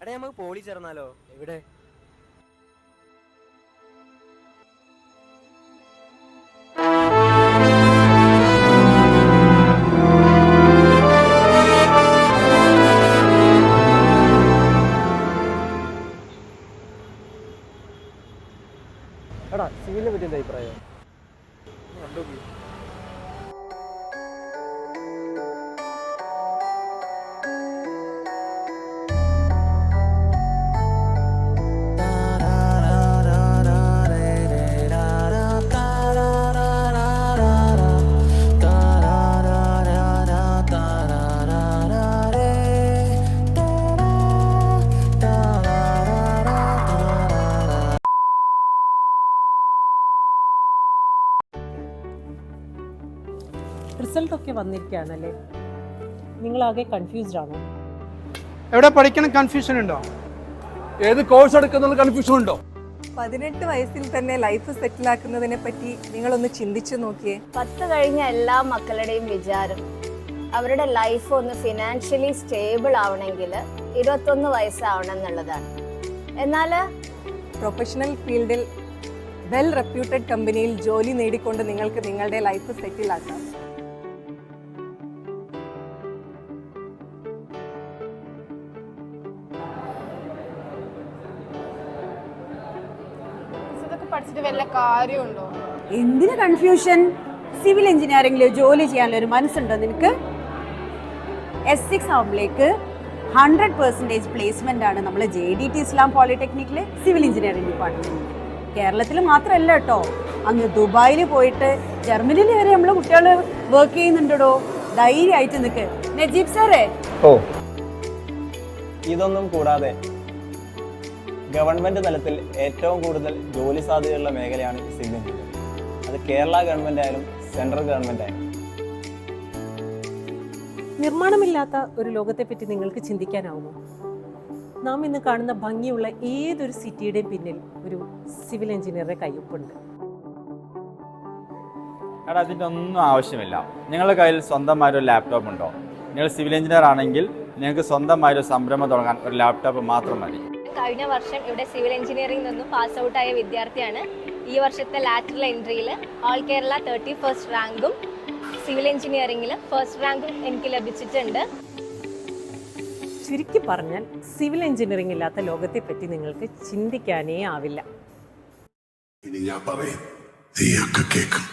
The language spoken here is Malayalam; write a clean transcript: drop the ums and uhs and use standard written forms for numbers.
എടാ നമുക്ക് പോളി ചേർന്നാലോ? എവിടെ? എടാ സിവിലിനെ പറ്റി എന്താ അഭിപ്രായം? റിസൾട്ടൊക്കെ വന്നിരിക്കുകയാണല്ലേ, നിങ്ങളാകെ കൺഫ്യൂസ്ഡ് ആണോ? എവിടെ പഠിക്കണം കൺഫ്യൂഷൻ ഉണ്ടോ? ഏത് കോഴ്സ് എടുക്കുന്ന കൺഫ്യൂഷൻ ഉണ്ടോ? 18 വയസ്സിൽ തന്നെ ലൈഫ് സെറ്റിലാക്കുന്നതിനെ പറ്റി നിങ്ങളൊന്ന് ചിന്തിച്ചു നോക്കിയേ. 10 കഴിഞ്ഞ എല്ലാ മക്കളുടെയും വിചാരം അവരുടെ ലൈഫ് ഒന്ന് ഫിനാൻഷ്യലി സ്റ്റേബിൾ ആവണമെങ്കിൽ 21 വയസ്സാവണം എന്നുള്ളതാണ്. എന്നാൽ പ്രൊഫഷണൽ ഫീൽഡിൽ വെൽ റെപ്യൂട്ടഡ് കമ്പനിയിൽ ജോലി നേടിക്കൊണ്ട് നിങ്ങൾക്ക് നിങ്ങളുടെ ലൈഫ് സെറ്റിലാക്കാം. പഠിച്ചിട്ട് വല്ല കാര്യമുണ്ടോ? എന്തിന് കൺഫ്യൂഷൻ? സിവിൽ എഞ്ചിനീയറിംഗിൽ ജോലി ചെയ്യാനുള്ള ഒരു മനസ്സുണ്ടോ നിനക്ക്? S6 ആവുമ്പോഴേക്ക് 100% പ്ലേസ്മെന്റ് ആണ് നമ്മൾ JDT ഇസ്ലാം പോളിടെക്നിക്കിലെ സിവിൽ എഞ്ചിനീയറിംഗ് ഡിപ്പാർട്ട്മെന്റ്. കേരളത്തിൽ മാത്രമല്ല കേട്ടോ, അങ്ങ് ദുബായിൽ പോയിട്ട് ജർമ്മനിയിൽ വരെ നമ്മൾ കുട്ടികൾ വർക്ക് ചെയ്യുന്നുണ്ടോ. ധൈര്യമായിട്ട് നിൽക്ക് നജീബ് സാറേ. ഓ, ഇതൊന്നും കൂടാതെ ഗവൺമെന്റ് തലത്തിൽ ഏറ്റവും കൂടുതൽ ജോലി സാധ്യതയുള്ള മേഖലയാണ് സിവിൽ എഞ്ചിനീയറിംഗ്. അത് കേരള ഗവൺമെന്റ് ആയാലും സെൻട്രൽ ഗവൺമെന്റ് ആയാലും. നിർമ്മാണമില്ലാത്ത ഒരു ലോകത്തെപ്പറ്റി നിങ്ങൾക്ക് ചിന്തിക്കാനാവുമോ? നാം ഇന്ന് കാണുന്ന ഭംഗിയുള്ള ഏതൊരു സിറ്റിയുടെയും പിന്നിൽ ഒരു സിവിൽ എഞ്ചിനീയറുടെ കയ്യൊപ്പുണ്ട്. എടാ, അതിൻ്റെ ഒന്നും ആവശ്യമില്ല. നിങ്ങളുടെ കയ്യിൽ സ്വന്തമായൊരു ലാപ്ടോപ്പ് ഉണ്ടോ? നിങ്ങൾ സിവിൽ എഞ്ചിനീയർ ആണെങ്കിൽ നിങ്ങൾക്ക് സ്വന്തമായൊരു സംരംഭം തുടങ്ങാൻ ഒരു ലാപ്ടോപ്പ് മാത്രം മതി. കഴിഞ്ഞ വർഷം ഇവിടെ സിവിൽ എഞ്ചിനീയറിംഗ് നിന്നും പാസ് ഔട്ടായ വിദ്യാർത്ഥിയാണ്. ഈ വർഷത്തെ ലാറ്ററൽ എൻട്രിയിൽ ഓൾ കേരള 31st റാങ്കും സിവിൽ എഞ്ചിനീയറിംഗിൽ 1st റാങ്കും എനിക്ക് ലഭിച്ചിട്ടുണ്ട്. ചുരുക്കി പറഞ്ഞാൽ സിവിൽ എഞ്ചിനീയറിംഗ് ഇല്ലാത്ത ലോകത്തെപ്പറ്റി നിങ്ങൾക്ക് ചിന്തിക്കാനേ ആവില്ല. ഇനി ഞാൻ പറയും, നീയൊക്കെ കേൾക്കും.